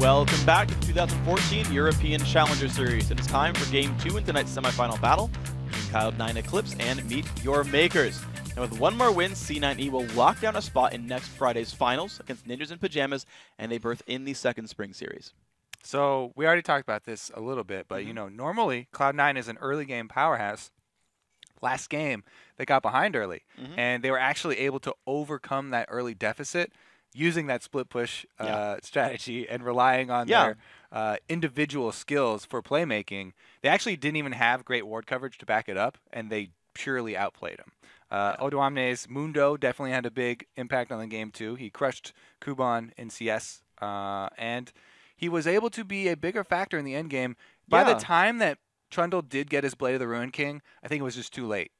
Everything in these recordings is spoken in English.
Welcome back to the 2014 European Challenger Series. It is time for Game 2 in tonight's semifinal battle between Cloud9 Eclipse and Meet Your Makers. And with one more win, C9E will lock down a spot in next Friday's finals against Ninjas in Pajamas, and they berth in the second spring series. So we already talked about this a little bit, but you know, normally Cloud9 is an early game powerhouse. Last game, they got behind early, and they were actually able to overcome that early deficit using that split push strategy and relying on their individual skills for playmaking. They actually didn't even have great ward coverage to back it up, and they purely outplayed them. Odoamne's Mundo definitely had a big impact on the game too. He crushed Kuban in CS, and he was able to be a bigger factor in the end game. By the time that Trundle did get his Blade of the Ruined King, I think it was just too late.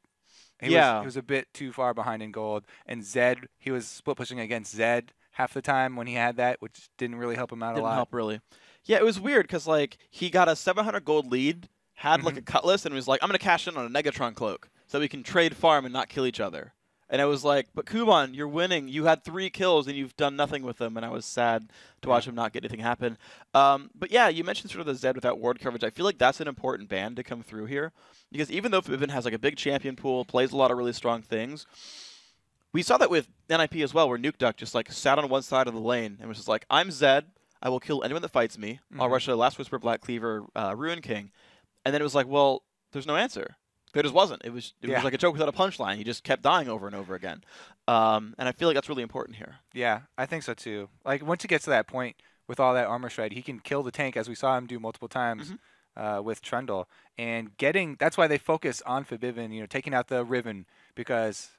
He was a bit too far behind in gold. And Zed, he was split pushing against Zed half the time when he had that, which didn't really help him out a lot. Didn't help really. Yeah, it was weird because like he got a 700 gold lead, had like a Cutlass, and was like, I'm going to cash in on a Negatron Cloak so we can trade farm and not kill each other. And I was like, but Kuban, you're winning. You had 3 kills and you've done nothing with them. And I was sad to watch him not get anything happen. But yeah, you mentioned sort of the Zed without ward coverage. I feel like that's an important ban to come through here. Because even though Vivin has like a big champion pool, plays a lot of really strong things, we saw that with NIP as well, where Nuke Duck just like sat on one side of the lane and was just like, I'm Zed. I will kill anyone that fights me. I'll rush a Last Whisper, Black Cleaver, Ruin King. And then it was like, well, there's no answer. There just wasn't. It was like a joke without a punchline. He just kept dying over and over again. And I feel like that's really important here. Yeah, I think so too. Like once he gets to that point with all that armor shred, he can kill the tank, as we saw him do multiple times with Trundle. And that's why they focus on Fabivin, you know, taking out the Riven, because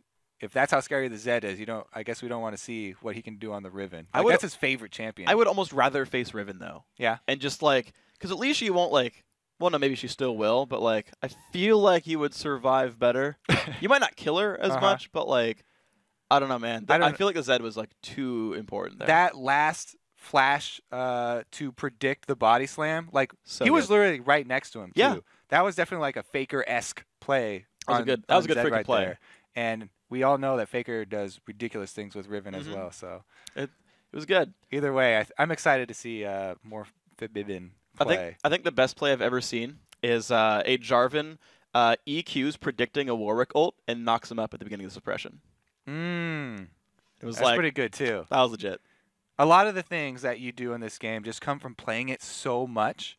if that's how scary the Zed is, I guess we don't want to see what he can do on the Riven. Like, that's his favorite champion. I would almost rather face Riven though. Yeah. And just like, because at least she won't like. Well, no, maybe she still will, but, like, I feel like you would survive better. You might not kill her as much, but, like, I don't know, man. I feel like the Zed was, like, too important there. That last flash to predict the body slam, like, he was literally right next to him, too. Yeah. That was definitely, like, a Faker-esque play. That was a good freaking play. There. And we all know that Faker does ridiculous things with Riven as well, so. It was good. Either way, I'm excited to see more Fabivin. I think the best play I've ever seen is a Jarvan EQs predicting a Warwick ult and knocks him up at the beginning of the suppression. It was That's pretty good too. That was legit. A lot of the things that you do in this game just come from playing it so much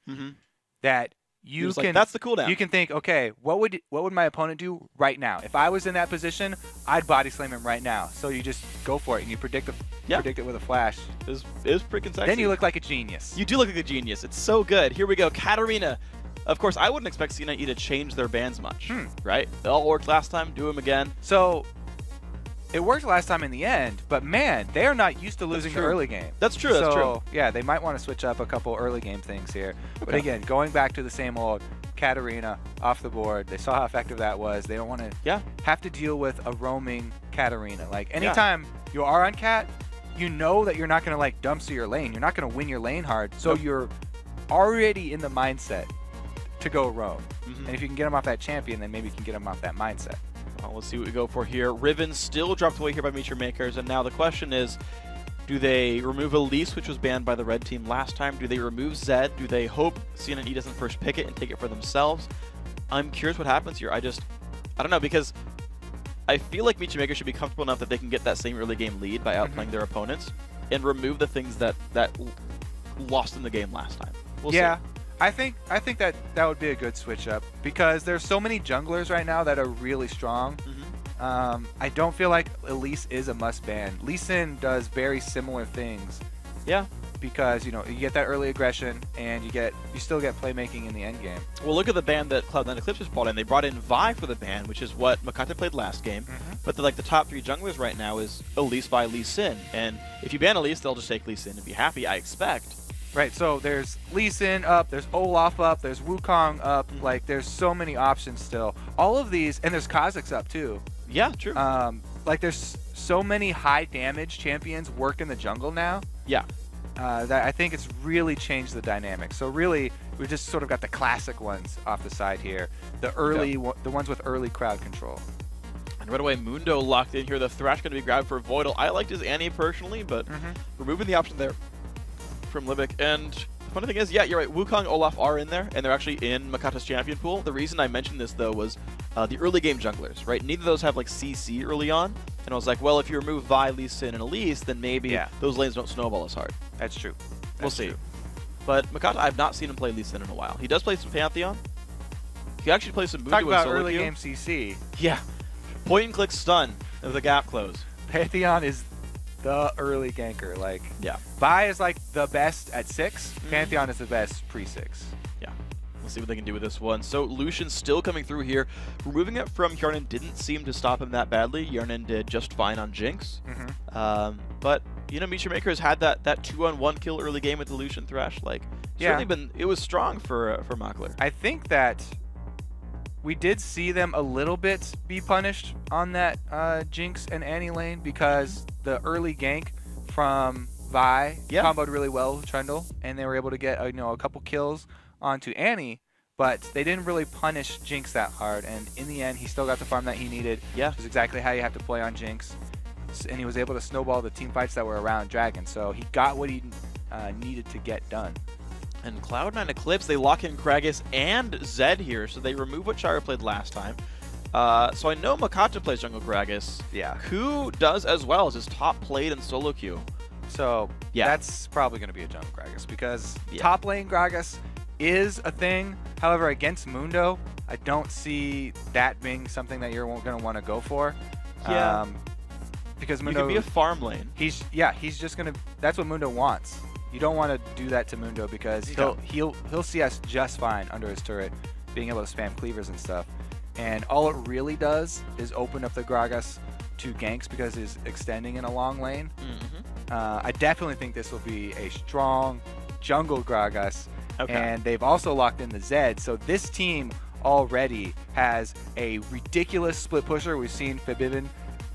that you can. Like, that's the cooldown. You can think, okay, what would my opponent do right now? If I was in that position, I'd body slam him right now. So you just go for it and you predict it with a flash. It was freaking sexy. Then you look like a genius. You do look like a genius. It's so good. Here we go. Katarina. Of course, I wouldn't expect C9E to change their bans much, right? They all worked last time. Do them again. So it worked last time in the end, but man, they are not used to losing the early game. That's true. That's true. Yeah, they might want to switch up a couple early game things here. But again, going back to the same old Katarina off the board. They saw how effective that was. They don't want to have to deal with a roaming Katarina. Like anytime you are on Kat, you know that you're not going to like dumpster your lane. You're not going to win your lane hard. So you're already in the mindset to go roam. And if you can get them off that champion, then maybe you can get them off that mindset. Well, let's see what we go for here. Riven still dropped away here by Meet Your Makers, and now the question is, do they remove Elise, which was banned by the red team last time? Do they remove Zed? Do they hope C9E doesn't first pick it and take it for themselves? I'm curious what happens here. I don't know, because I feel like Meet Your Makers should be comfortable enough that they can get that same early game lead by outplaying their opponents and remove the things that lost in the game last time. We'll see. I think that would be a good switch up because there's so many junglers right now that are really strong. I don't feel like Elise is a must ban. Lee Sin does very similar things. Because you get that early aggression and you still get playmaking in the end game. Well, look at the ban that Cloud9 Eclipse just brought in. They brought in Vi for the ban, which is what Makata played last game. But the top 3 junglers right now is Elise, Vi, Lee Sin. And if you ban Elise, they'll just take Lee Sin and be happy, I expect. Right, so there's Lee Sin up, there's Olaf up, there's Wukong up, like there's so many options still. All of these, and there's Kha'Zix up too. Yeah, true. Like there's so many high damage champions work in the jungle now. That I think it's really changed the dynamic. So really, we just sort of got the classic ones off the side here. The the ones with early crowd control. And right away, Mundo locked in here. The Thrash going to be grabbed for Voidal. I liked his Annie personally, but removing the option there from Libic. And the funny thing is, yeah, you're right. Wukong, Olaf are in there, and they're actually in Makata's champion pool. The reason I mentioned this, though, was the early game junglers, right? Neither of those have, like, CC early on. And I was like, well, if you remove Vi, Lee Sin, and Elise, then maybe those lanes don't snowball as hard. That's true. We'll see. But Makata, I've not seen him play Lee Sin in a while. He does play some Pantheon. He actually plays some Mundo Talk and about solo early queue. game CC. Yeah. Point and click stun with a gap close. Pantheon is the early ganker. Like, Yeah. Vi is like the best at 6. Pantheon is the best pre-6. Yeah. We'll see what they can do with this one. So Lucian still coming through here. Removing it from Hjarnan didn't seem to stop him that badly. Hjarnan did just fine on Jinx. But, you know, Misha Maker has had that 2-on-1 kill early game with the Lucian Thresh. Like, certainly it was strong for Makler. I think that we did see them a little bit be punished on that Jinx and Annie lane because the early gank from Vi comboed really well with Trundle, and they were able to get a couple kills onto Annie, but they didn't really punish Jinx that hard, and in the end he still got the farm that he needed, which is exactly how you have to play on Jinx, and he was able to snowball the team fights that were around Dragon, so he got what he needed to get done. And Cloud9 Eclipse, they lock in Gragas and Zed here, so they remove what Shira played last time. So I know Makata plays jungle Gragas. Yeah. Ku does as well as his top played in solo queue. So that's probably going to be a jungle Gragas because top lane Gragas is a thing. However, against Mundo, I don't see that being something that you're going to want to go for. Yeah. Because Mundo can be a farm lane. He's just going to. That's what Mundo wants. You don't want to do that to Mundo because he'll see us just fine under his turret, being able to spam cleavers and stuff. And all it really does is open up the Gragas to ganks because he's extending in a long lane. I definitely think this will be a strong jungle Gragas. And they've also locked in the Zed. So this team already has a ridiculous split pusher. We've seen Forbidden,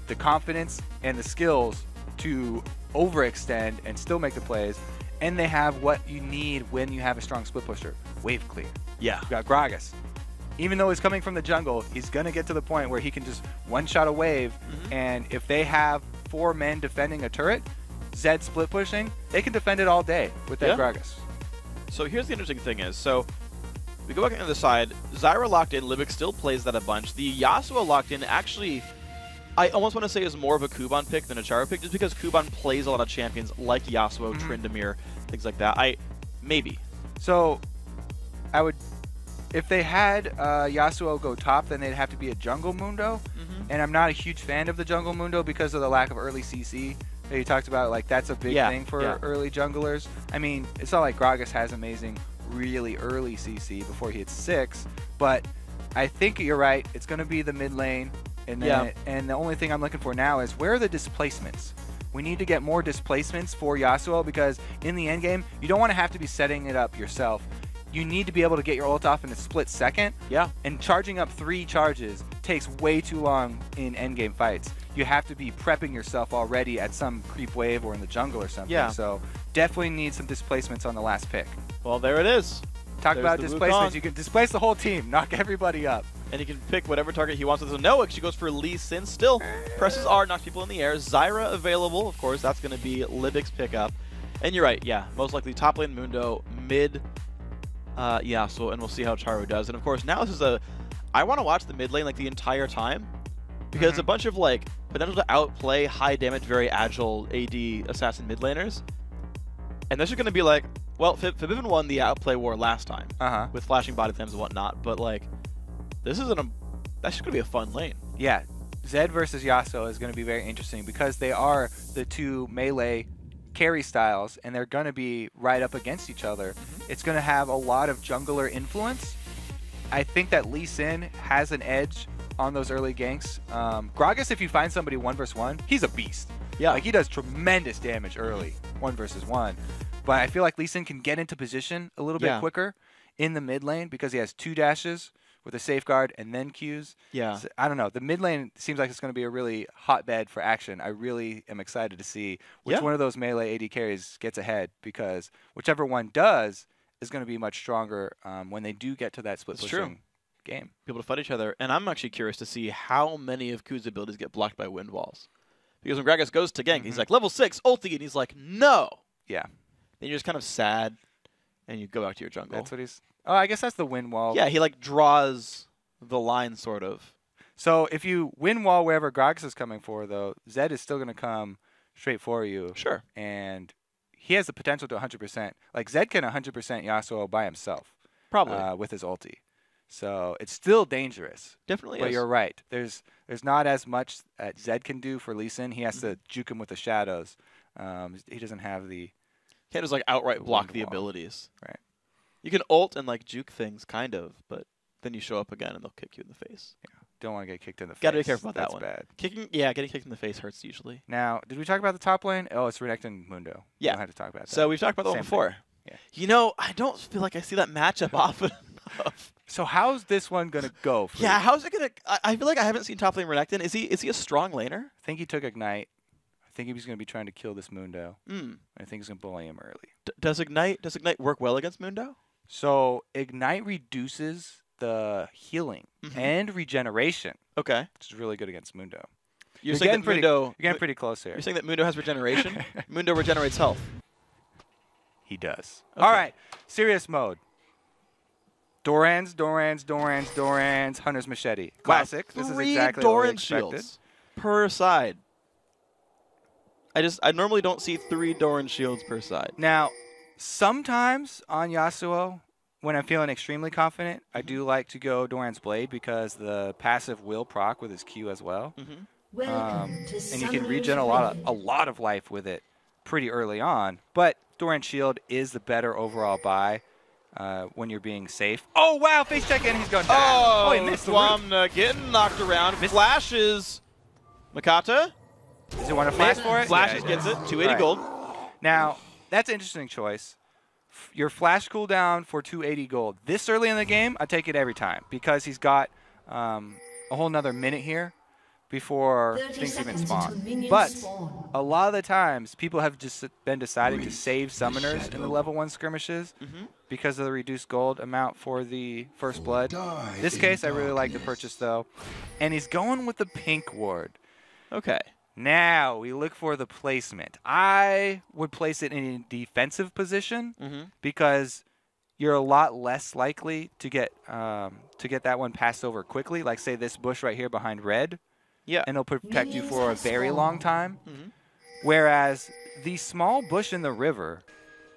the confidence and the skills to overextend and still make the plays. And they have what you need when you have a strong split pusher. Wave clear. Yeah. You got Gragas. Even though he's coming from the jungle, he's going to get to the point where he can just one-shot a wave. And if they have 4 men defending a turret, Zed split pushing, they can defend it all day with that Gragas. So here's the interesting thing is, so we go back on the side, Zyra locked in, Libic still plays that a bunch. The Yasuo locked in actually, I almost want to say is more of a Kuban pick than a Chara pick, just because Kuban plays a lot of champions like Yasuo, Tryndamere, things like that. Maybe. So I would, if they had Yasuo go top, then they'd have to be a jungle Mundo. And I'm not a huge fan of the jungle Mundo because of the lack of early CC that you talked about. Like, that's a big thing for early junglers. I mean, it's not like Gragas has amazing, really early CC before he hits 6, but I think you're right. It's going to be the mid lane. And then and the only thing I'm looking for now is where are the displacements? We need to get more displacements for Yasuo because in the end game, you don't want to have to be setting it up yourself. You need to be able to get your ult off in a split second. And charging up 3 charges takes way too long in endgame fights. You have to be prepping yourself already at some creep wave or in the jungle or something. So definitely need some displacements on the last pick. Well, there it is. Talk about displacements. You can displace the whole team, knock everybody up. And he can pick whatever target he wants with the Noah. She goes for Lee Sin still. Presses R, knocks people in the air. Zyra available, of course. That's going to be Libic's pickup. And you're right, most likely top lane Mundo, mid Yasuo, and we'll see how Charu does. And of course, now this is I want to watch the mid lane like the entire time because it's a bunch of like potential to outplay high damage, very agile AD assassin mid laners. And this is going to be like, well, Forbidden won the outplay war last time with flashing body slams and whatnot, but like this is that's just going to be a fun lane. Yeah, Zed versus Yasuo is going to be very interesting because they are the 2 melee carry styles and they're going to be right up against each other. It's going to have a lot of jungler influence. I think that Lee Sin has an edge on those early ganks. Gragas, if you find somebody 1 versus 1, he's a beast. Like he does tremendous damage early, 1 versus 1. But I feel like Lee Sin can get into position a little bit quicker in the mid lane because he has 2 dashes with a safeguard and then Qs. So, I don't know. The mid lane seems like it's going to be a really hotbed for action. I really am excited to see which one of those melee AD carries gets ahead because whichever one does is going to be much stronger when they do get to that split pushing game. People to fight each other. And I'm actually curious to see how many of Ku's abilities get blocked by wind walls. Because when Gragas goes to gank, he's like, level 6, ulti, and he's like, no. then you're just kind of sad, and you go back to your jungle. That's what he's. Oh, I guess that's the win wall. Yeah, he like draws the line sort of. So if you win wall wherever Gragas is coming for, though, Zed is still going to come straight for you. Sure. And he has the potential to 100%. Like Zed can 100% Yasuo by himself. Probably. With his ulti. So it's still dangerous. Definitely But is. you're right. There's not as much that Zed can do for Lee Sin. He has to juke him with the shadows. He doesn't have the... Can't just like outright The block wind the wall. abilities. Right. You can ult and like juke things, kind of, but then you show up again and they'll kick you in the face. Don't want to get kicked in the face. Gotta be careful about that That's one. bad. Getting kicked in the face hurts usually. Now, did we talk about the top lane? Oh, it's Renekton and Mundo. Yeah. We don't have to talk about that. So we've talked about that one Same thing. before. Yeah. You know, I don't feel like I see that matchup often enough. So how's this one going to go? For Yeah, you? how's it gonna? I feel like I haven't seen top lane Renekton. Is he a strong laner? I think he took Ignite. I think he was going to be trying to kill this Mundo. Hmm. I think he's going to bully him early. Does Ignite work well against Mundo? So Ignite reduces the healing Mhm. and regeneration, Okay. which is really good against Mundo. You're getting saying that pretty- Mundo. You're getting pretty close here. You're saying that Mundo has regeneration. Mundo regenerates health. He does. Okay. All right, serious mode. Doran's, Hunter's Machete. Classic. This is Three exactly what we Doran expected. shields per side. I normally don't see 3 Doran shields per side. Now, sometimes on Yasuo, when I'm feeling extremely confident, I do like to go Doran's Blade because the passive will proc with his Q as well. Mm-hmm. And you can regen a lot of life with it pretty early on. But Doran's Shield is the better overall buy when you're being safe. Oh, wow, face check in, he's going down. Oh, he missed the root. Swamna getting knocked around. Flashes. Makata. Does he want to flash for it? Flashes, Yeah, gets it. 280 Right. gold. Now, that's an interesting choice. Your flash cooldown for 280 gold. This early in the game, I take it every time because he's got a whole nother minute here before things even spawn. But a lot of the times, people have just been deciding to save summoners in the level 1 skirmishes because of the reduced gold amount for the first blood. This case, I really like the purchase, though. And he's going with the pink ward. Okay. Now, we look for the placement. I would place it in a defensive position because you're a lot less likely to get that one passed over quickly. Like, say, this bush right here behind red. Yeah. And it'll protect you for a very long time. Whereas the small bush in the river,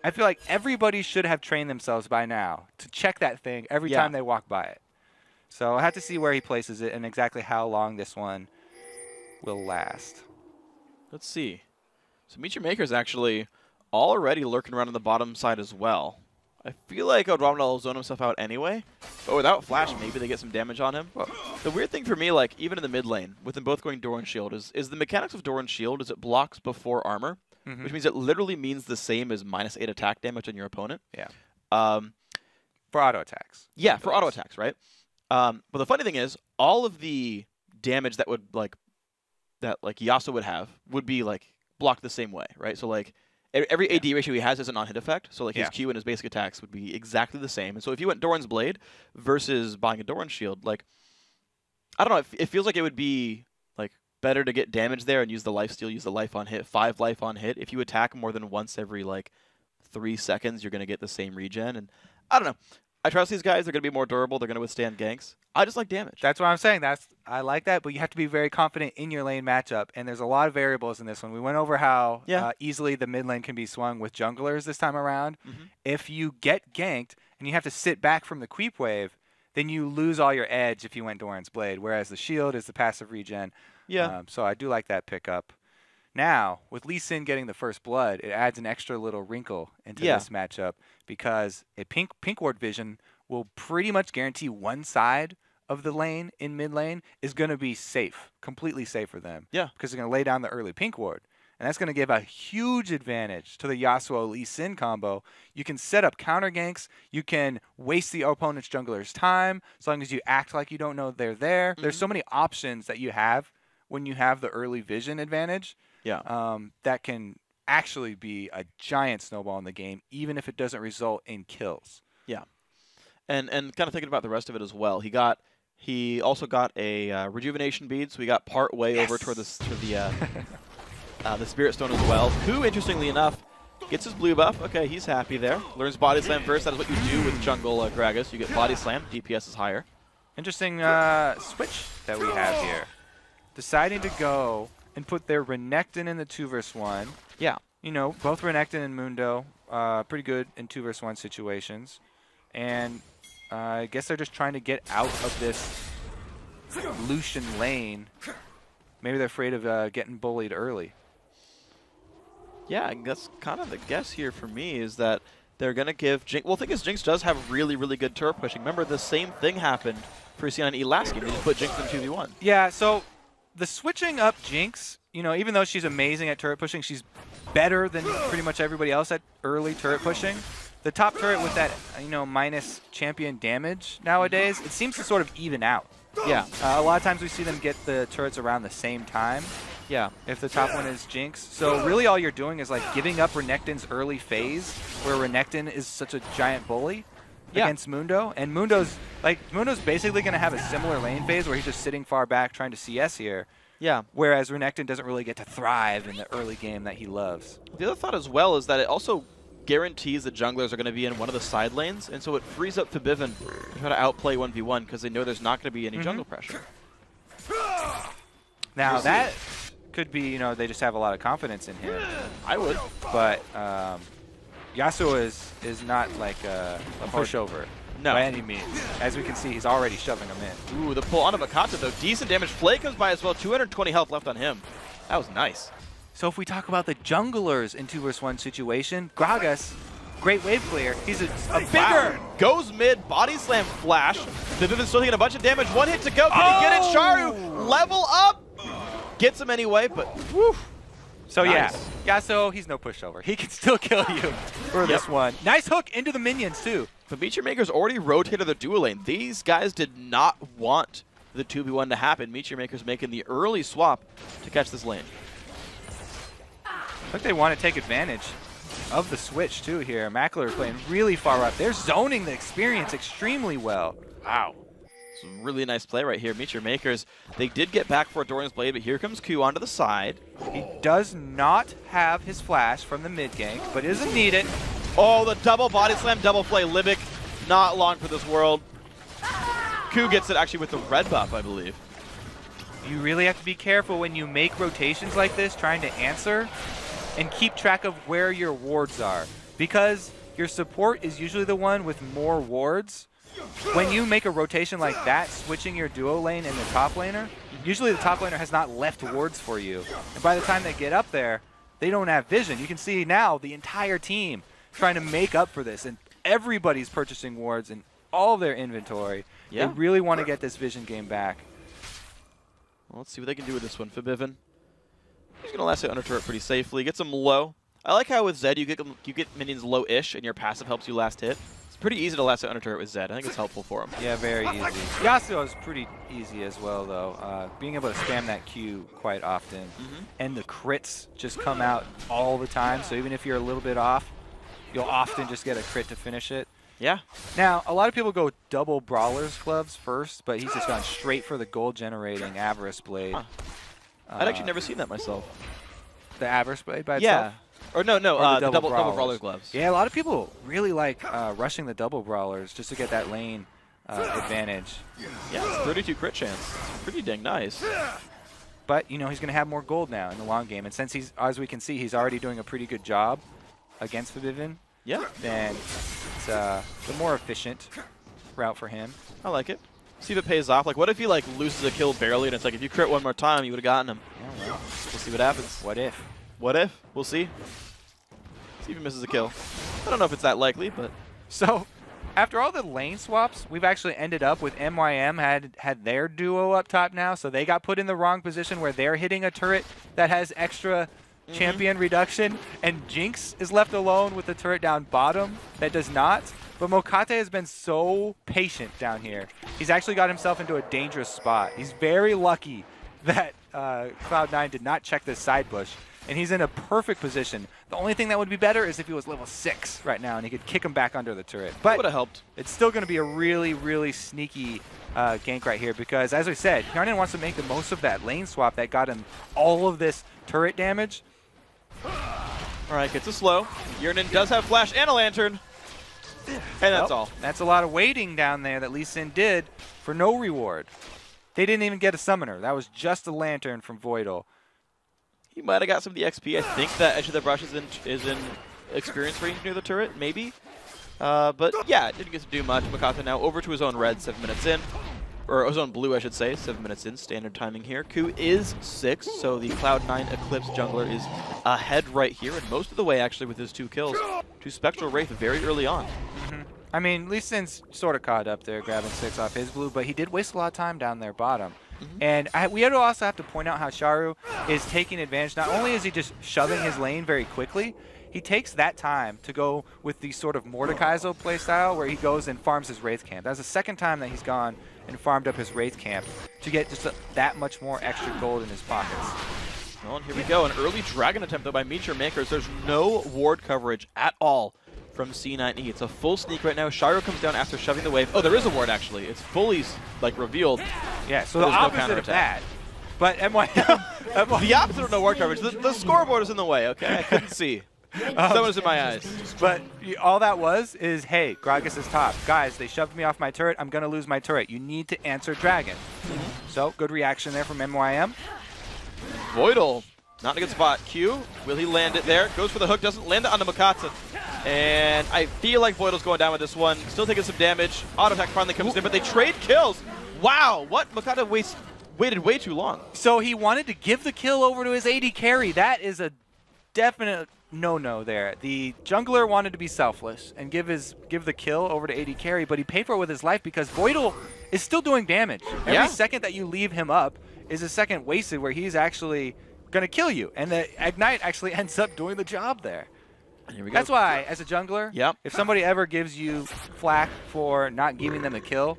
I feel like everybody should have trained themselves by now to check that thing every time they walk by it. So I have to see where he places it and exactly how long this one will last. Let's see. So Meet Your Maker's actually already lurking around on the bottom side as well. I feel like Andromeda will zone himself out anyway, but without Flash, maybe they get some damage on him. Well, the weird thing for me, like, even in the mid lane, with them both going Doran Shield, is the mechanics of Doran Shield is it blocks before armor, which means it literally means the same as -8 attack damage on your opponent. Yeah. For auto attacks. Yeah, for auto attacks, right? But the funny thing is, all of the damage that would, like, Yasuo would have would be, like, blocked the same way, right? So, like, every AD ratio he has is a non-hit effect, so like his Q and his basic attacks would be exactly the same. And so if you went Doran's Blade versus buying a Doran Shield, like, I don't know, it feels like it would be like better to get damage there and use the lifesteal, use the life on hit, 5 life on hit. If you attack more than once every like 3 seconds, you're gonna get the same regen. And I don't know. I trust these guys. They're going to be more durable. They're going to withstand ganks. I just like damage. That's what I'm saying. I like that, but you have to be very confident in your lane matchup, and there's a lot of variables in this one. We went over how easily the mid lane can be swung with junglers this time around. If you get ganked and you have to sit back from the creep wave, then you lose all your edge if you went Doran's Blade, whereas the shield is the passive regen. Yeah. So I do like that pickup. Now, with Lee Sin getting the first blood, it adds an extra little wrinkle into this matchup because a pink ward vision will pretty much guarantee one side of the lane in mid lane is going to be safe, completely safe for them. Yeah. Because they're going to lay down the early pink ward. And that's going to give a huge advantage to the Yasuo Lee Sin combo. You can set up counter ganks. You can waste the opponent's jungler's time as long as you act like you don't know they're there. There's so many options that you have when you have the early vision advantage. Yeah. That can actually be a giant snowball in the game, even if it doesn't result in kills. Yeah. And kind of thinking about the rest of it as well, he also got a rejuvenation bead, so he got part way over toward the Spirit Stone as well. Who, interestingly enough, Gets his blue buff. Okay, he's happy there. Learns body slam first. That is what you do with jungle Gragas. You get body slam. DPS is higher. Interesting switch that we have here. Deciding to go and put their Renekton in the 2v1. Yeah. You know, both Renekton and Mundo pretty good in 2v1 situations. And I guess they're just trying to get out of this Lucian lane. Maybe they're afraid of getting bullied early. Yeah, I guess kind of the guess here for me is that they're going to give Jinx. Well, the thing is, Jinx does have really, really good turret pushing. Remember, the same thing happened for C9 E last game. They just put Jinx in 2v1. Yeah, so the switching up Jinx, you know, even though she's amazing at turret pushing, she's better than pretty much everybody else at early turret pushing. The top turret with that, you know, minus champion damage nowadays, it seems to sort of even out. Yeah. A lot of times we see them get the turrets around the same time. Yeah. If the top one is Jinx. So really all you're doing is like giving up Renekton's early phase where Renekton is such a giant bully against Mundo. And Mundo's basically going to have a similar lane phase where he's just sitting far back trying to CS here. Yeah. Whereas Renekton doesn't really get to thrive in the early game that he loves. The other thought as well is that it also guarantees that junglers are going to be in one of the side lanes, and so it frees up Febiven to try to outplay 1v1 because they know there's not going to be any jungle pressure. Now that could be, you know, they just have a lot of confidence in him. I would. But Yasuo is not like a pushover by any means. As we can see, he's already shoving him in. Ooh, the pull onto Makata, though. Decent damage. Flay comes by as well. 220 health left on him. That was nice. So if we talk about the junglers in 2v1 situation, Gragas, great wave clear. He's a bigger. Wow. Goes mid, body slam flash. Febiven's still taking a bunch of damage. One hit to go. Can he get it? Sharu, level up. Gets him anyway, but whew. So nice. yeah, Yasuo, he's no pushover. He can still kill you for this one. Nice hook into the minions too. But Meteor Maker's already rotated the dual lane. These guys did not want the 2v1 to happen. Meteor Maker's making the early swap to catch this lane. I think they want to take advantage of the switch too here. Mackler is playing really far up. They're zoning the experience extremely well. Wow. It's a really nice play right here. Meteor Makers, they did get back for Doran's Blade, but here comes Q onto the side. He does not have his flash from the mid gank, but doesn't need it. Oh, the double body slam, double flay. Libic, not long for this world. Q gets it actually with the red buff, I believe. You really have to be careful when you make rotations like this, trying to answer, and keep track of where your wards are. Because your support is usually the one with more wards. When you make a rotation like that, switching your duo lane in the top laner, usually the top laner has not left wards for you. And by the time they get up there, they don't have vision. You can see now the entire team trying to make up for this, and everybody's purchasing wards in all of their inventory. Yeah. They really want to get this vision game back. Well, let's see what they can do with this one. Febiven. He's going to last hit under turret pretty safely. Gets him low. I like how with Zed you get minions low-ish, and your passive helps you last hit. It's pretty easy to last hit under turret with Zed. I think it's helpful for him. Yeah, very easy. Yasuo is pretty easy as well, though. Being able to spam that Q quite often. And the crits just come out all the time, so even if you're a little bit off, you'll often just get a crit to finish it. Yeah. Now, a lot of people go double Brawler's Gloves first, but he's just gone straight for the gold-generating Avarice Blade. Huh. I'd actually never seen that myself. The Avarice Blade by itself? Or no, Or the double Brawler's Gloves. Yeah, a lot of people really like rushing the double Brawlers just to get that lane advantage. Yeah, it's 32 crit chance. It's pretty dang nice. But, you know, he's going to have more gold now in the long game. And since he's, as we can see, he's already doing a pretty good job against Febiven, Yeah. then it's the more efficient route for him. I like it. See if it pays off. Like, what if he like loses a kill barely, and it's like if you crit one more time, you would have gotten him. Yeah, well, We'll see what happens. what if? What if? We'll see. See if he misses a kill. I don't know if it's that likely, but So, after all the lane swaps, we've actually ended up with MYM had their duo up top now, so they got put in the wrong position where they're hitting a turret that has extra champion reduction, and Jinx is left alone with the turret down bottom that does not. But Mokate has been so patient down here. He's actually got himself into a dangerous spot. He's very lucky that Cloud9 did not check this side bush, and he's in a perfect position. The only thing that would be better is if he was level 6 right now and he could kick him back under the turret. But would have helped. It's still going to be a really, really sneaky gank right here because, as I said, Yarnan wants to make the most of that lane swap that got him all of this turret damage. All right, gets a slow. Yearnin does have flash and a lantern. And that's all. That's a lot of waiting down there that Lee Sin did for no reward. They didn't even get a summoner. That was just a lantern from Voidal. He might have got some of the XP. I think that Edge of the Brush is in experience range near the turret, maybe. But yeah, didn't get to do much. Makata now over to his own red, 7 minutes in. Or his own blue, I should say, 7 minutes in. Standard timing here. Ku is 6, so the Cloud9 Eclipse jungler is ahead right here, and most of the way actually with his 2 kills to Spectral Wraith very early on. I mean, Lee Sin's sort of caught up there, grabbing 6 off his blue, but he did waste a lot of time down there bottom. And we also have to point out how Charu is taking advantage. Not only is he just shoving his lane very quickly, he takes that time to go with the sort of Mordekaiser playstyle where he goes and farms his Wraith Camp. That's the second time that he's gone and farmed up his Wraith Camp to get just that much more extra gold in his pockets. Well, and here we go. An early Dragon attempt, though, by Meteor Makers. There's no ward coverage at all from C9E. It's a full sneak right now. Shiro comes down after shoving the wave. Oh, there is a ward, actually. It's fully, like, revealed. Yeah, so the opposite of that. But MYM... The opposite of no ward coverage. The scoreboard is in the way, okay? I couldn't see. Someone's in my eyes. But all that is, hey, Gragas is top. Guys, they shoved me off my turret. I'm going to lose my turret. You need to answer Dragon. So, good reaction there from MYM. Voidal, not in a good spot. Q, will he land it there? Goes for the hook, doesn't land it onto Makata. And I feel like Voidal's going down with this one. Still taking some damage. Auto attack finally comes in, but they trade kills. Wow, what? Makata waited way too long. So he wanted to give the kill over to his AD carry. That is a definite no-no there. The jungler wanted to be selfless and give the kill over to AD carry, but he paid for it with his life because Voidal is still doing damage. Every second that you leave him up is a second wasted where he's actually going to kill you. And the Ignite actually ends up doing the job there. Here we go. That's why, as a jungler, if somebody ever gives you flack for not giving them a kill,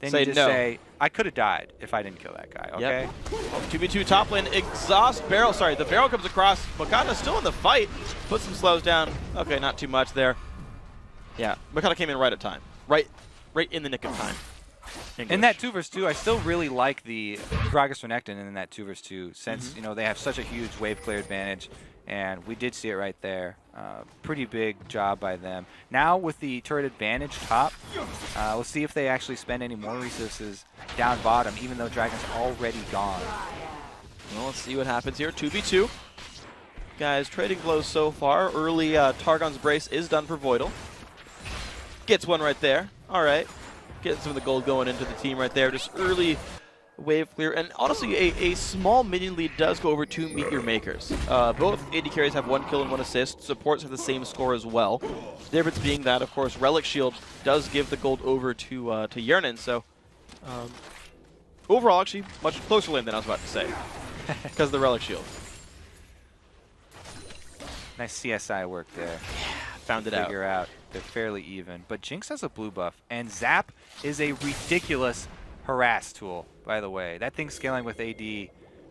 then you just say, I could have died if I didn't kill that guy, okay? Yep. 2v2 top lane, exhaust barrel. Sorry, the barrel comes across. Makata still in the fight. Put some slows down. Okay, not too much there. Yeah, Makata came in right at time. Right in the nick of time. English. In that 2 vs 2, I still really like the Gragas Renekton in that 2 vs 2 since you know they have such a huge wave clear advantage, and we did see it right there. Pretty big job by them. Now with the turret advantage top, we'll see if they actually spend any more resources down bottom, even though Dragon's already gone. Well, let's see what happens here. 2v2. Guys, trading blows so far. Early Targon's Brace is done for Voidal. Gets one right there. All right. Getting some of the gold going into the team right there. Just early wave clear. And honestly, a small minion lead does go over to Meteor Makers. Both AD carries have 1 kill and 1 assist. Supports have the same score as well. The difference being that, of course, Relic Shield does give the gold over to Yearnin. So overall, actually, much closer lane than I was about to say because of the Relic Shield. Nice CSI work there. Found it Figure out. They're fairly even. But Jinx has a blue buff, and Zap is a ridiculous harass tool, by the way. That thing's scaling with AD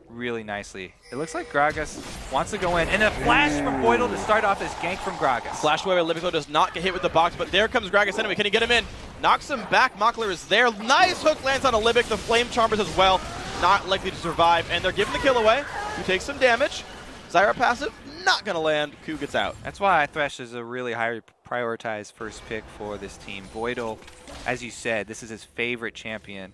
really nicely. It looks like Gragas wants to go in, and a flash from Voidal to start off his gank from Gragas. Flash away by Libico does not get hit with the box, but there comes Gragas anyway. Can he get him in? Knocks him back. Mockler is there. Nice hook lands on a Libic. The Flame Charmers as well. Not likely to survive, and they're giving the kill away. Who takes some damage. Zyra passive, not going to land. Ku gets out. That's why Thresh is a really highly prioritized first pick for this team. Voidal, as you said, this is his favorite champion,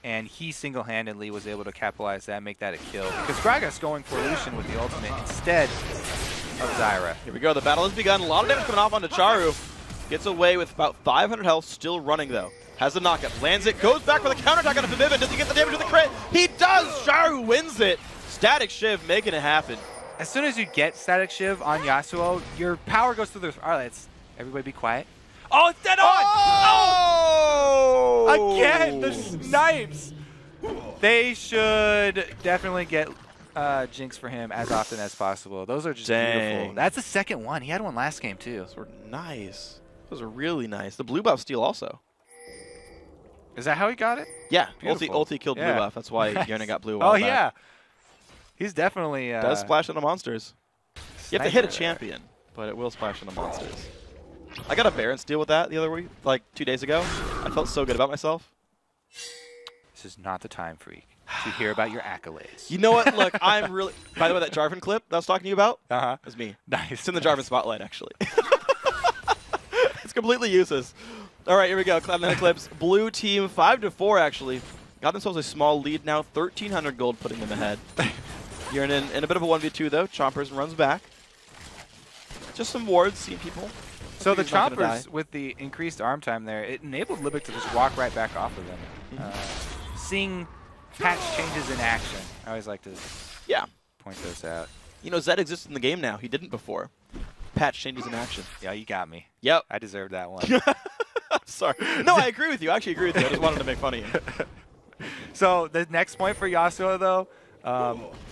and he single-handedly was able to capitalize that, make that a kill. Because Gragas going for Lucian with the ultimate instead of Zyra. Here we go. The battle has begun. A lot of damage coming off onto Charu. Gets away with about 500 health, still running though. Has the knockup, lands it, goes back with a counterattack on Vivivin. Does he get the damage with the crit? He does! Charu wins it. Static Shiv making it happen. As soon as you get Static Shiv on Yasuo, your power goes through the... All right, everybody be quiet. Oh, it's dead on! Oh! Again, the snipes! They should definitely get Jinx for him as often as possible. Those are just beautiful. That's the second one. He had one last game, too. Those were nice. Those are really nice. The blue buff steal also. Is that how he got it? Yeah, ulti killed blue buff. That's why Yearnin got blue. Oh, yeah. He's definitely... does splash into monsters. You have to hit a champion, but it will splash into monsters. I got a Baron steal with that the other week, like 2 days ago. I felt so good about myself. This is not the time, Freak. to hear about your accolades. You know what? Look, I'm really. By the way, that Jarvan clip that I was talking to you about, was me. Nice. It's in the Jarvan spotlight, actually. It's completely useless. All right, here we go. Cloud9 Eclipse. Blue team 5-4 actually. Got themselves a small lead now. 1,300 gold, putting them ahead. You're in a bit of a 1v2 though. Chompers runs back. Just some wards, seeing people. So the Chompers, with the increased arm time there, it enabled Libic to just walk right back off of them. Seeing patch changes in action, I always like to point those out. You know, Zed exists in the game now. He didn't before. Patch changes in action. Yeah, you got me. Yep. I deserved that one. I'm sorry. No, I agree with you. I actually agree with you. I just wanted to make fun of you. So the next point for Yasuo, though,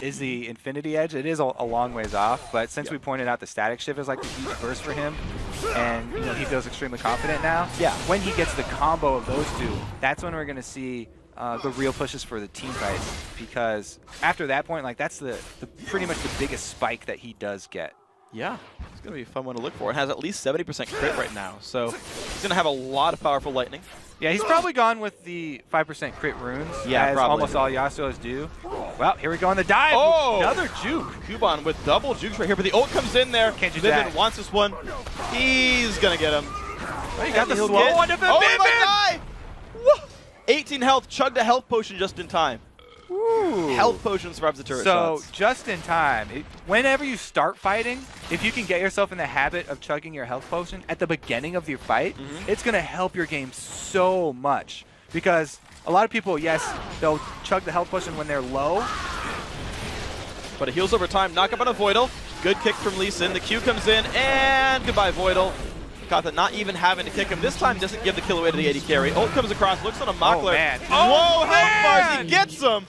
is the Infinity Edge. It is a long ways off, but since we pointed out the static shift is like the huge burst for him, and you know, he feels extremely confident now. Yeah. When he gets the combo of those two, that's when we're going to see the real pushes for the team fights, because after that point, like that's the pretty much the biggest spike that he does get. Yeah, it's going to be a fun one to look for. It has at least 70% crit right now, so he's going to have a lot of powerful lightning. Yeah, he's probably gone with the 5% crit runes, as almost all Yasuo's do. Well, here we go on the dive. Oh! Another juke. Kuban with double jukes right here, but the ult comes in there. Can't do Vivid that. wants this one. He's going to get him. Oh, you got the slow one to Vivid. Oh, he might die! 18 health, chugged a health potion just in time. Ooh. Health potion survives the turret So, shots. just in time, whenever you start fighting, if you can get yourself in the habit of chugging your health potion at the beginning of your fight, it's going to help your game so much. Because a lot of people, yes, they'll chug the health potion when they're low. But it heals over time. Knock up on a Voidal. Good kick from Lee Sin. The Q comes in, and goodbye, Voidal. Kata not even having to kick him. This time doesn't give the kill away to the AD carry. Ult comes across, looks on a Makler. Oh, man. Whoa, health bars, he gets him!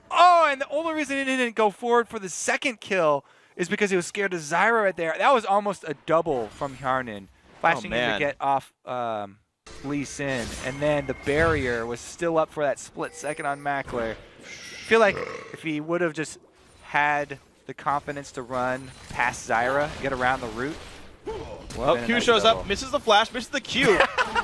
Oh, and the only reason he didn't go forward for the second kill is because he was scared of Zyra right there. That was almost a double from Hjarnan, flashing in to get off Lee Sin. And then the barrier was still up for that split second on Makler. I feel like if he would have just had the confidence to run past Zyra, get around the route. Well, Q shows up, misses the flash, misses the Q.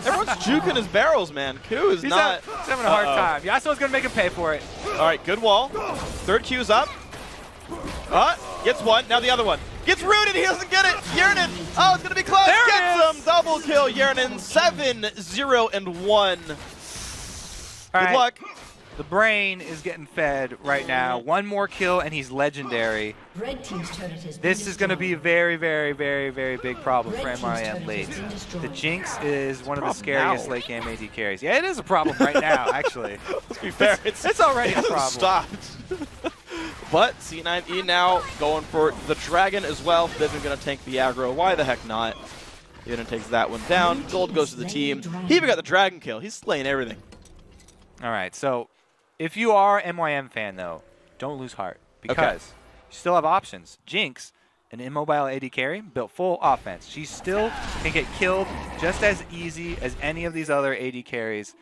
Everyone's juking his barrels, man. Q is He's not... He's having a hard time. Yasuo's going to make him pay for it. All right, good wall. Third Q's up. Gets one. Now the other one. Gets rooted. He doesn't get it. Yernan. Oh, it's going to be close. There Gets him. Double kill. Yernan 7-0-1. Good luck. The brain is getting fed right now. One more kill and he's legendary. Red team's turret has been This is going to be a very, very, very, very big problem for MYM late. The Jinx is one of the scariest late game AD carries. Yeah, it is a problem right now, actually. Let's be fair. It's already a problem. Stopped. But C9E now going for the Dragon as well. They're going to tank the aggro. Why the heck not? Yernan takes that one down. Gold goes to the team. He even got the Dragon kill. He's slaying everything. All right, so if you are a MYM fan, though, don't lose heart because you still have options. Jinx, an immobile AD carry, built full offense. She still can get killed just as easy as any of these other AD carries.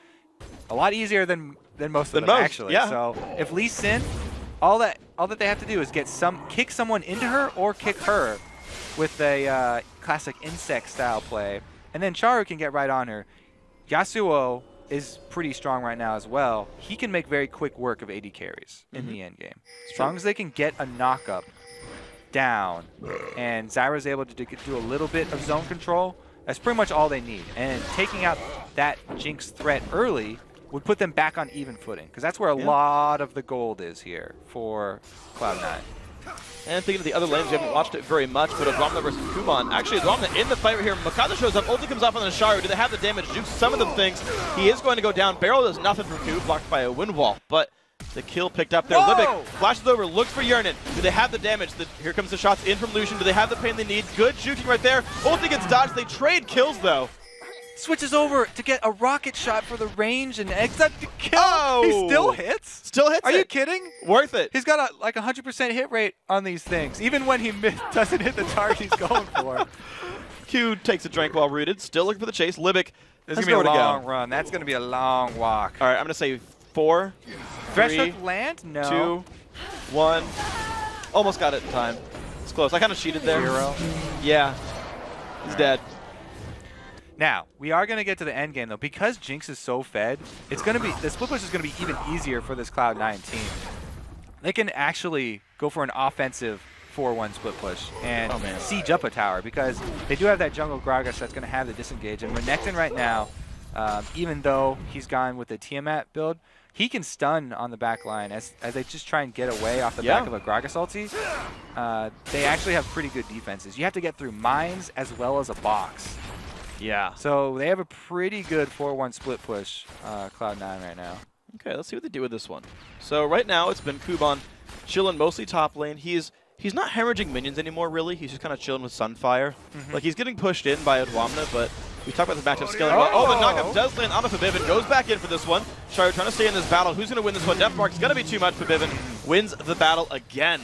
A lot easier than most of them, actually. Yeah. So if Lee Sin, all that they have to do is kick someone into her or kick her with a classic insect style play, and then Charu can get right on her. Yasuo is pretty strong right now as well. He can make very quick work of AD carries in the end game. As long as they can get a knock-up down and Zyra's able to do a little bit of zone control, that's pretty much all they need. And taking out that Jinx threat early would put them back on even footing, because that's where a lot of the gold is here for Cloud9. And thinking of the other lanes, we haven't watched it very much, but Azramna versus Kuban. Actually, Azramna in the fight right here. Mikasa shows up, ulti comes off on the Sharu. Do they have the damage? Jukes some of them things. He is going to go down. Barrel does nothing for Q, blocked by a wind wall. But the kill picked up there. Libic flashes over, looks for Yernan. Do they have the damage? Here comes the shots in from Lucian. Do they have the pain they need? Good juking right there. Ulti gets dodged. They trade kills, though. Switches over to get a rocket shot for the range and exit to kill. Oh! He still hits? Still hits Are you kidding? Worth it. He's got like 100% hit rate on these things, even when he doesn't hit the target he's going for. Q takes a drink while rooted. Still looking for the chase. Libic This has is going to be a nowhere long run. That's going to be a long walk. All right, I'm going to say 4, Thresh 3, hook land? No. 2, 1. Almost got it in time. It's close. I kind of cheated there. 0. Yeah. He's dead. Now, we are going to get to the end game, though. Because Jinx is so fed, it's going to be, the split push is going to be even easier for this Cloud9 team. They can actually go for an offensive 4-1 split push and siege up a tower because they do have that jungle Gragas that's going to have the disengage. And Renekton right now, even though he's gone with the Tiamat build, he can stun on the back line as they just try and get away off the back of a Gragas ulti. They actually have pretty good defenses. You have to get through mines as well as a box. Yeah. So they have a pretty good 4-1 split push, Cloud9 right now. Okay, let's see what they do with this one. So right now it's been Kuban chilling mostly top lane. He's not hemorrhaging minions anymore, really. He's just kind of chilling with Sunfire. Like, he's getting pushed in by Adwamna, but we talked about the matchup scaling well. Oh, the knockup does land on Pabivin. Goes back in for this one. Sharu trying to stay in this battle. Who's going to win this one? Death Mark's going to be too much. Pabivin wins the battle again.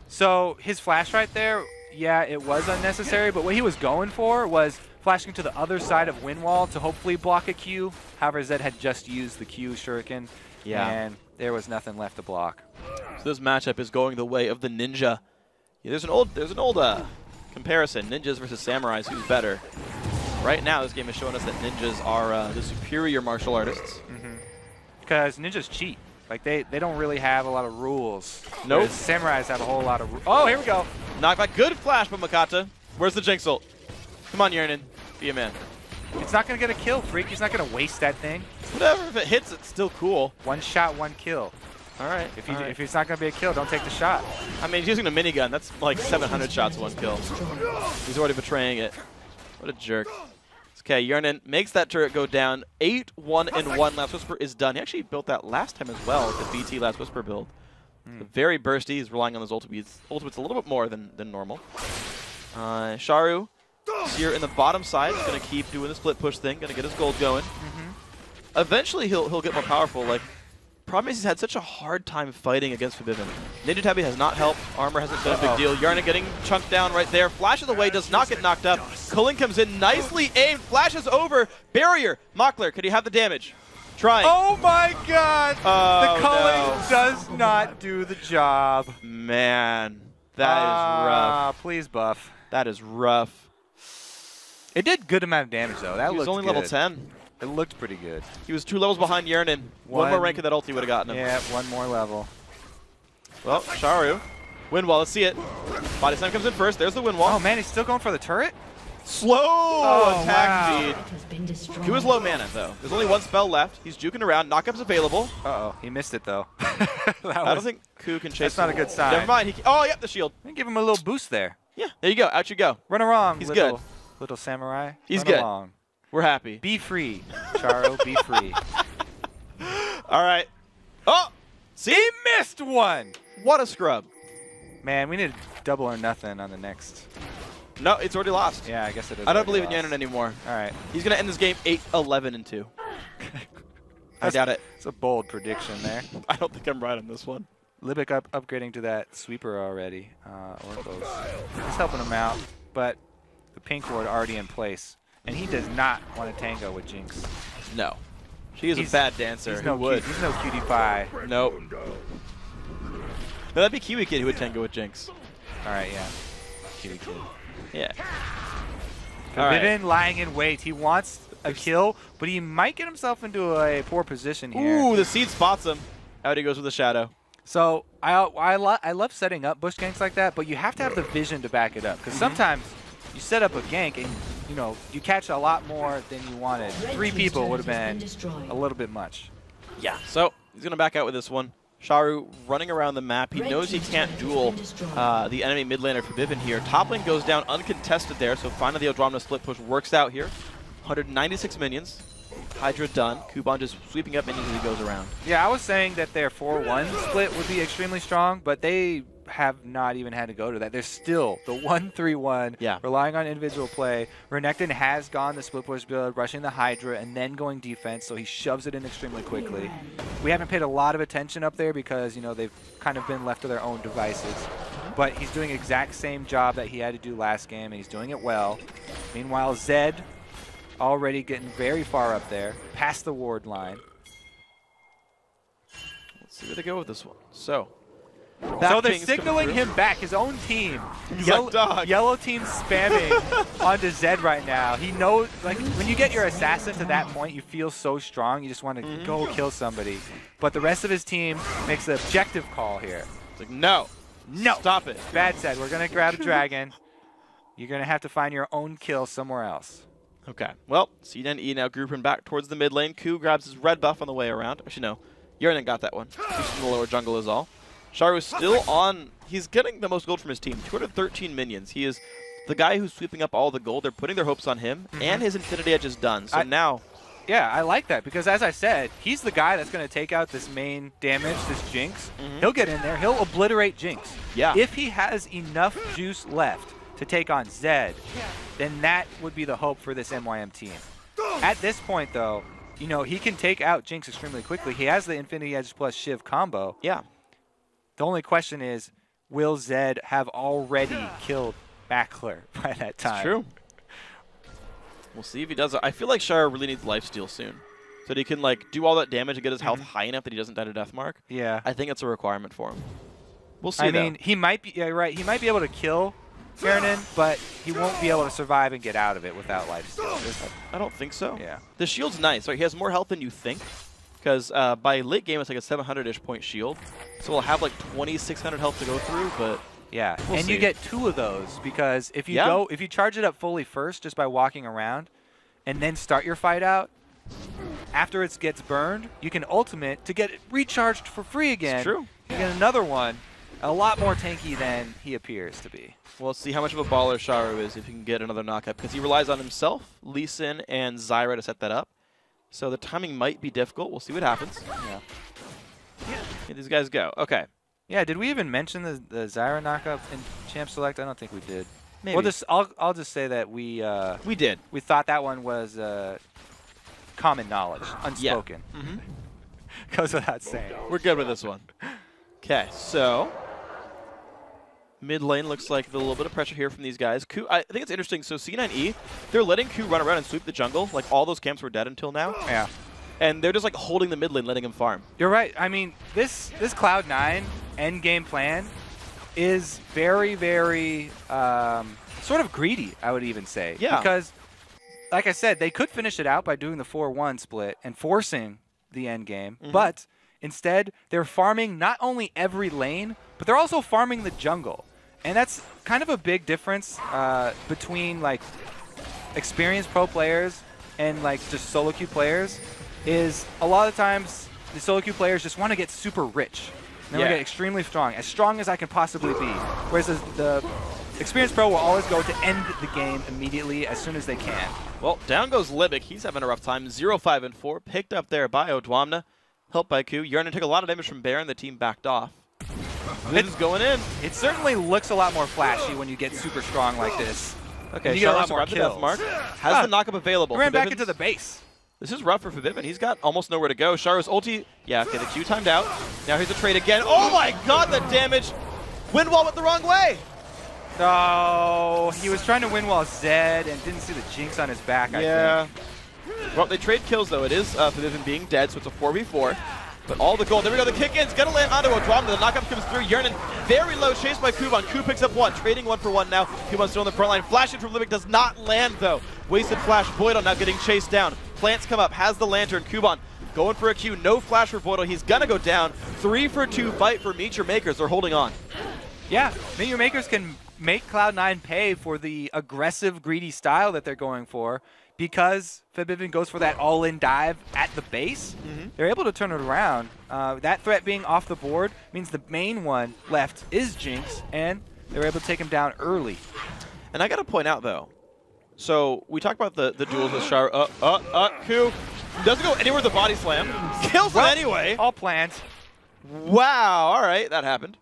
So his flash right there, yeah, it was unnecessary, but what he was going for was flashing to the other side of Windwall to hopefully block a Q. However, Zed had just used the Q Shuriken, and there was nothing left to block. So this matchup is going the way of the Ninja. Yeah, there's an old comparison, ninjas versus samurais, who's better. Right now, this game is showing us that ninjas are the superior martial artists. Because ninjas cheat. Like, they don't really have a lot of rules. Nope. Samurais have a whole lot of rules. Oh, here we go. Knockback. Good flash from Makata. Where's the Jinx ult? Come on, Yernin. Be a man. It's not going to get a kill, Freak. He's not going to waste that thing. Whatever. If it hits, it's still cool. One shot, one kill. All right. If it's not going to be a kill, don't take the shot. I mean, he's using a minigun. That's like 700 shots, one kill. He's already betraying it. What a jerk. Okay, Yernin makes that turret go down. 8-1-1. Last Whisper is done. He actually built that last time as well, the BT Last Whisper build. Very bursty. He's relying on his ultimates a little bit more than normal. Sharu here in the bottom side is going to keep doing the split push thing. Going to get his gold going. Eventually, he'll get more powerful. Like, problem is he's had such a hard time fighting against Pabivin. Ninja Tabi has not helped. Armor hasn't been a big deal. Yarna getting chunked down right there. Flashes away, does not get knocked up. Culling comes in, nicely aimed, flashes over. Barrier. Mockler, could he have the damage? Trying. Oh my god! The culling does not do the job. Man, that is rough. Please buff. That is rough. It did good amount of damage though. That he was looked only good. level 10. It looked pretty good. He was 2 levels behind Yernin. One more rank of that ulti would have gotten him. Yeah, one more level. Well, Sharu. Windwall, let's see it. Body Slam comes in first. There's the Windwall. Oh man, he's still going for the turret? Slow attack speed. He was low mana though. There's only one spell left. He's juking around. Knockup's available. Uh-oh, he missed it though. I don't think Ku can chase That's not a good sign. Never mind. Oh, yep, the shield. Give him a little boost there. Yeah, there you go. Out you go. Run along. He's good. Little samurai. He's Run good. Along. We're happy. Be free, Charo. Be free. All right. Oh! See? He missed one! What a scrub. Man, we need double or nothing on the next. No, it's already lost. Yeah, I guess it is. I don't believe in Yernin anymore. All right. He's going to end this game 8-11-2. I doubt it. It's a bold prediction there. I don't think I'm right on this one. Libic upgrading to that sweeper already. Oracle's he's helping him out, but the pink ward already in place. And he does not want to tango with Jinx. No. She is a bad dancer. He's no cutie pie. Nope. No, that'd be Kiwi Kid who would tango with Jinx. All right, yeah. Kiwi Kid. Yeah. Pabivin lying in wait. He wants a kill, but he might get himself into a poor position here. Ooh, the seed spots him. Out he goes with the shadow. So I love setting up bush ganks like that, but you have to have the vision to back it up. Because sometimes you set up a gank and you catch a lot more than you wanted. 3 people would have been a little bit much. Yeah. So he's gonna back out with this one. Sharu running around the map. He knows he can't duel the enemy mid laner Pabivin here. Top lane goes down uncontested there, so finally the Adwamna split push works out here. 196 minions. Hydra done. Kuban just sweeping up minions as he goes around. Yeah, I was saying that their 4-1 split would be extremely strong, but they have not even had to go to that. They're still the 1-3-1, relying on individual play. Renekton has gone the split push build, rushing the Hydra, and then going defense, so he shoves it in extremely quickly. We haven't paid a lot of attention up there because, they've kind of been left to their own devices. But he's doing the exact same job that he had to do last game, and he's doing it well. Meanwhile, Zed already getting very far up there, past the ward line. Let's see where they go with this one. So, So they're signaling him back, his own team. Like, dog. Yellow team spamming onto Zed right now. He knows, like, when you get your assassin to that point, you feel so strong, you just want to go kill somebody. But the rest of his team makes the objective call here. It's like, no. Stop it. Bad Zed, we're going to grab a dragon. You're going to have to find your own kill somewhere else. Okay. Well, C9E now grouping back towards the mid lane. Ku grabs his red buff on the way around. Actually, no. Yernan got that one. He's in the lower jungle is all. Sharu's still on. He's getting the most gold from his team. 213 minions. He is the guy who's sweeping up all the gold. They're putting their hopes on him, and his Infinity Edge is done. So now... Yeah, I like that because, as I said, he's the guy that's going to take out this main damage, this Jinx. He'll get in there. He'll obliterate Jinx. Yeah. If he has enough juice left to take on Zed, then that would be the hope for this MYM team. At this point, though, you know, he can take out Jinx extremely quickly. He has the Infinity Edge plus Shiv combo. Yeah. The only question is, will Zed have already killed Mackler by that time? It's true. We'll see if he does it. I feel like Sharu really needs lifesteal soon. So that he can, like, do all that damage and get his health high enough that he doesn't die to Deathmark. Yeah. I think it's a requirement for him. We'll see, I mean, he might be, yeah, right. He might be able to kill Yernan, but he won't be able to survive and get out of it without lifesteal. I don't think so. Yeah. The shield's nice. Right? He has more health than you think. Because by late game, it's like a 700-ish point shield. So we'll have like 2,600 health to go through, but... Yeah, we'll see. You get 2 of those because if you if you charge it up fully first just by walking around and then start your fight out, after it gets burned, you can ultimate to get it recharged for free again. It's true. You get another one, a lot more tanky than he appears to be. We'll see how much of a baller Sharu is if he can get another knockup, because he relies on himself, Lee Sin, and Zyra to set that up. So the timing might be difficult. We'll see what happens. Yeah. Here these guys go. Okay. Yeah, did we even mention the Zyra knockup in Champ Select? I don't think we did. Maybe. We'll just I'll just say that we did. We thought that one was common knowledge, unspoken. Yeah. Goes without saying. We're good with this one. Okay, so mid lane looks like a little bit of pressure here from these guys. Ku, I think it's interesting. So C9E, they're letting Ku run around and sweep the jungle. Like all those camps were dead until now. Yeah. And they're just like holding the mid lane, letting him farm. You're right. I mean, this Cloud9 end game plan is very, very sort of greedy, I would even say. Yeah. Because, like I said, they could finish it out by doing the 4-1 split and forcing the end game. But instead, they're farming not only every lane, but they're also farming the jungle. And that's kind of a big difference between like experienced pro players and like just solo queue players. Is a lot of times the solo queue players just want to get super rich. They want to get extremely strong as I can possibly be. Whereas the experienced pro will always go to end the game immediately as soon as they can. Well, down goes Libic. He's having a rough time. 0-5-4. Picked up there by Odwamna. Helped by Ku. Yernan took a lot of damage from Baron. The team backed off. It's going in. It certainly looks a lot more flashy when you get super strong like this. Okay, you get a lot more kills. Deathmark. Has the knockup available. He ran back into the base. This is rough for Vivin. He's got almost nowhere to go. Sharu's ulti. Yeah, okay, the Q timed out. Now here's a trade again. Oh my god, the damage! Windwall went the wrong way! No, he was trying to win while Zed and didn't see the Jinx on his back, I think. Well, they trade kills, though. It is Vivin being dead, so it's a 4v4. But all the gold. There we go. The kick-in's going to land onto Odwamna. The knockup comes through. Yernan very low. Chased by Kuban. Ku picks up 1. Trading 1 for 1 now. Kuban's still on the front line. Flash in from Libic does not land, though. Wasted flash. Voidal now getting chased down. Plants come up. Has the lantern. Kuban going for a Q. No flash for Voidal. He's going to go down. 3 for 2 fight for Meteor Makers. They're holding on. Yeah. Meteor Makers can make Cloud9 pay for the aggressive, greedy style that they're going for. Because Vivin goes for that all-in dive at the base, they're able to turn it around. That threat being off the board means the main one left is Jinx, and they're able to take him down early. And I got to point out, though, so we talked about the duels with Sharu. Ku doesn't go anywhere with the body slam. Kills him anyway. All planned. Wow, all right, that happened.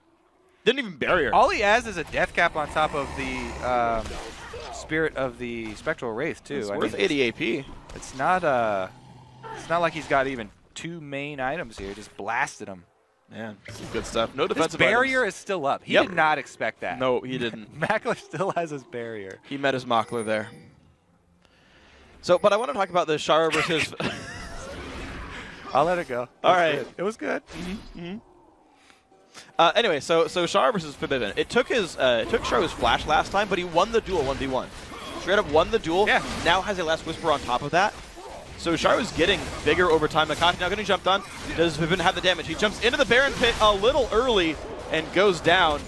Didn't even barrier. All he has is a death cap on top of the Spirit of the Spectral Wraith too. It's worth 80 AP. It's not like he's got even 2 main items here. Just blasted him. Man, some good stuff. No defensive His barrier items. is still up. He did not expect that. No, he didn't. Mackler still has his barrier. He met his Mockler there. So, but I want to talk about the Sharu versus... I'll let it go. All right. It was good. Anyway, so Char versus Forbidden. It took Charu's flash last time, but he won the duel 1v1. Straight up won the duel. Yeah. Now has a Last Whisper on top of that. So Charu's getting bigger over time. Makashi now getting jumped on. Does Forbidden have the damage? He jumps into the Baron pit a little early and goes down.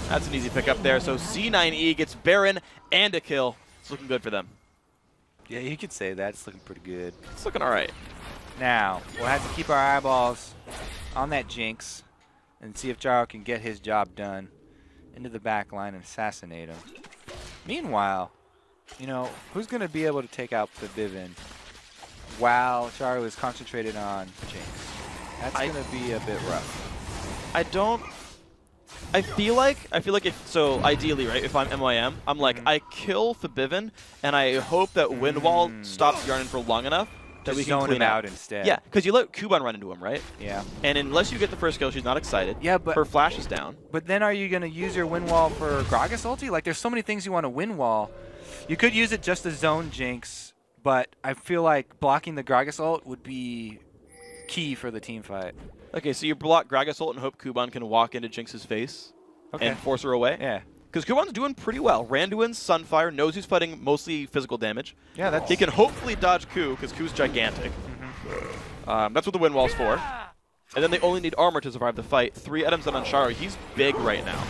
That's an easy pickup there. So C9E gets Baron and a kill. It's looking good for them. Yeah, you could say that. It's looking pretty good. It's looking all right. Now, we'll have to keep our eyeballs on that Jinx and see if Jaro can get his job done into the back line and assassinate him. Meanwhile, you know, who's going to be able to take out the Vivin while Charo is concentrated on Jinx? That's going to be a bit rough. I feel like so ideally, right, if I'm MYM, I'm like, I kill Forbidden, and I hope that Windwall stops Yarnan for long enough that we can zone clean him out instead. Yeah, because you let Kuban run into him, right? Yeah. And unless you get the first kill, she's not excited. Yeah, but her flash is down. But then are you going to use your Windwall for Gragas ulti? Like, there's so many things you want to Windwall. You could use it just to zone Jinx, but I feel like blocking the Gragas ult would be key for the team fight. Okay, so you block Gragas ult and hope Kuban can walk into Jinx's face and force her away? Yeah. Because Kuban's doing pretty well. Randuin's Sunfire, knows he's fighting mostly physical damage. Yeah, that's... He can hopefully dodge Ku, because Ku's gigantic. That's what the Windwall's for. And then they only need armor to survive the fight. 3 items on Charo. He's big right now.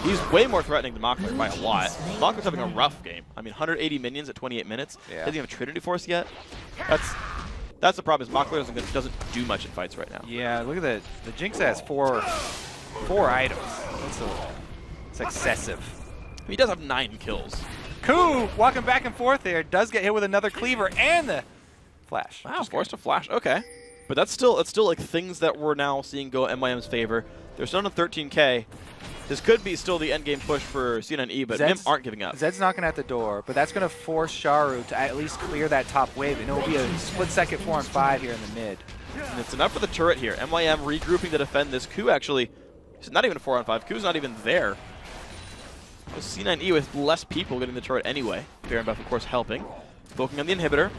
He's way more threatening than Makler by a lot. Makler's having a rough game. I mean, 180 minions at 28 minutes. Yeah. Doesn't even have Trinity Force yet. That's the problem, is Makler doesn't do much in fights right now. Yeah, look at that. The Jinx has four items. It's excessive. He does have 9 kills. Ku, walking back and forth there, does get hit with another cleaver and the flash. Wow, forced to flash. Okay. But that's still like things that we're now seeing go MYM's favor. They're still on 13K. This could be still the endgame push for C9E, but Mim aren't giving up. Zed's knocking at the door, but that's going to force Charu to at least clear that top wave, and it will be a split-second 4-on-5 here in the mid. And it's enough for the turret here. MYM regrouping to defend this. Ku actually, it's not even a 4-on-5. Ku's not even there. C9E with less people getting the turret anyway. Baron buff, of course, helping. Focusing on the inhibitor.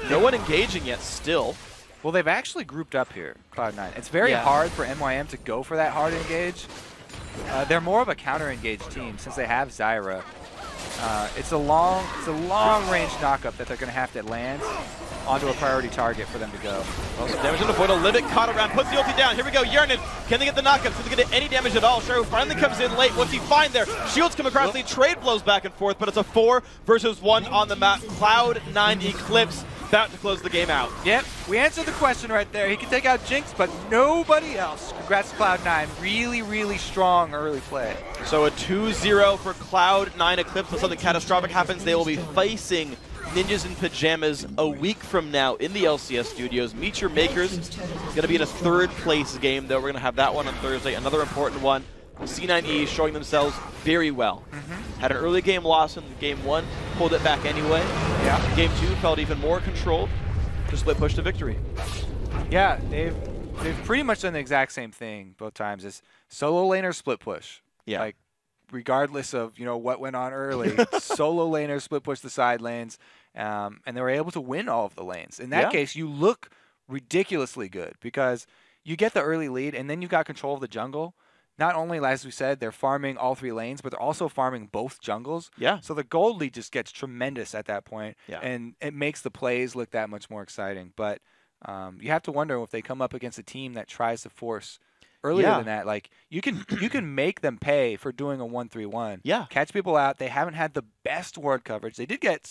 No one engaging yet still. Well, they've actually grouped up here, Cloud9. It's very hard for MYM to go for that hard engage. They're more of a counter-engaged team since they have Zyra. It's a long-range knockup that they're going to have to land onto a priority target for them to go. Well, some damage on the foot. A Limit caught around, puts the ulti down. Here we go, Yarnan. Can they get the knockup? Can they get any damage at all? Charu finally comes in late. What's he find there? Shields come across, the trade blows back and forth, but it's a 4 versus 1 on the map. Cloud9 Eclipse about to close the game out. Yep, we answered the question right there. He can take out Jinx, but nobody else. Congrats to Cloud9. Really, really strong early play. So a 2-0 for Cloud9 Eclipse. When something catastrophic happens, they will be facing Ninjas in Pajamas a week from now in the LCS studios. Meet Your Makers. It's going to be in a 3rd place game, though. We're going to have that one on Thursday. Another important one. C9E showing themselves very well. Had an early game loss in game 1, pulled it back anyway. Yeah. Game 2 felt even more controlled. Just split push to victory. Yeah, they've pretty much done the exact same thing both times. It's solo laner split push. Yeah. Like, regardless of what went on early, solo laners split push the side lanes, and they were able to win all of the lanes. In that case, you look ridiculously good because you get the early lead, and then you've got control of the jungle. Not only, as we said, they're farming all 3 lanes, but they're also farming both jungles. Yeah. So the gold lead just gets tremendous at that point, Yeah. and it makes the plays look that much more exciting. But you have to wonder if they come up against a team that tries to force earlier than that. Like you can make them pay for doing a 1-3-1. Yeah. Catch people out. They haven't had the best ward coverage. They did get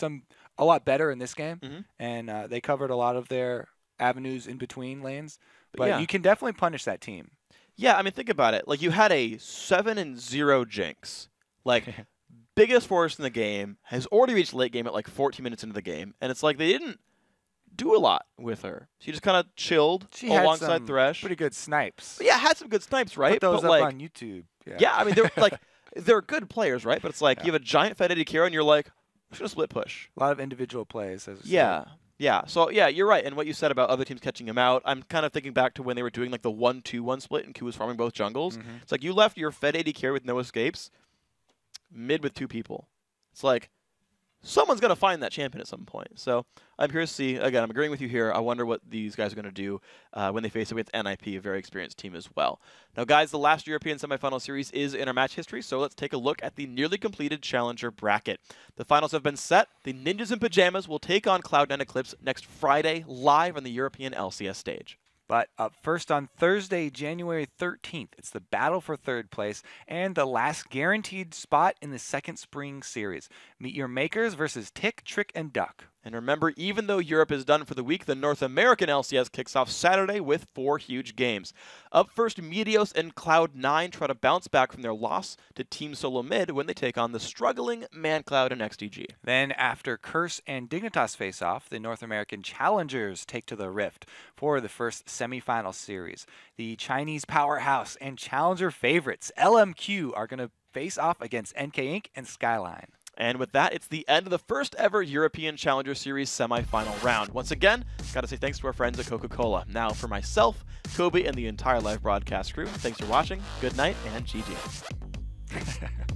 a lot better in this game, and they covered a lot of their avenues in between lanes. But you can definitely punish that team. Yeah, I mean, think about it. Like, you had a 7-0 Jinx. Like, biggest force in the game, has already reached late game at like 14 minutes into the game. And it's like they didn't do a lot with her. She just kind of chilled alongside Thresh. Pretty good snipes. But yeah, had some good snipes, right? Put those but up like, on YouTube. Yeah, I mean, they're like, they're good players, right? But it's like, you have a giant fat Eddie Carroll and you're like, I'm just going to split push. A lot of individual plays. Yeah, so yeah, you're right. And what you said about other teams catching him out, I'm kind of thinking back to when they were doing like the 1-2-1 split and Ku was farming both jungles. It's like you left your Fed AD carry with no escapes, mid with 2 people. It's like, someone's going to find that champion at some point. So I'm curious to see. Again, I'm agreeing with you here. I wonder what these guys are going to do when they face it with NIP, a very experienced team as well. Now, guys, the last European semifinal series is in our match history, so let's take a look at the nearly completed Challenger bracket. The finals have been set. The Ninjas in Pajamas will take on Cloud9 Eclipse next Friday live on the European LCS stage. But up first on Thursday, January 13th, it's the battle for third place and the last guaranteed spot in the second spring series. Meet your makers versus Tick, Trick, and Duck. And remember, even though Europe is done for the week, the North American LCS kicks off Saturday with 4 huge games. Up first, Meteos and Cloud9 try to bounce back from their loss to Team Solo Mid when they take on the struggling ManCloud and XDG. Then, after Curse and Dignitas face off, the North American Challengers take to the Rift for the first semifinal series. The Chinese powerhouse and challenger favorites, LMQ, are going to face off against NK Inc. and Skyline. And with that, it's the end of the first ever European Challenger Series semifinal round. Once again, got to say thanks to our friends at Coca-Cola. Now, for myself, Kobe, and the entire live broadcast crew, thanks for watching, good night, and GG.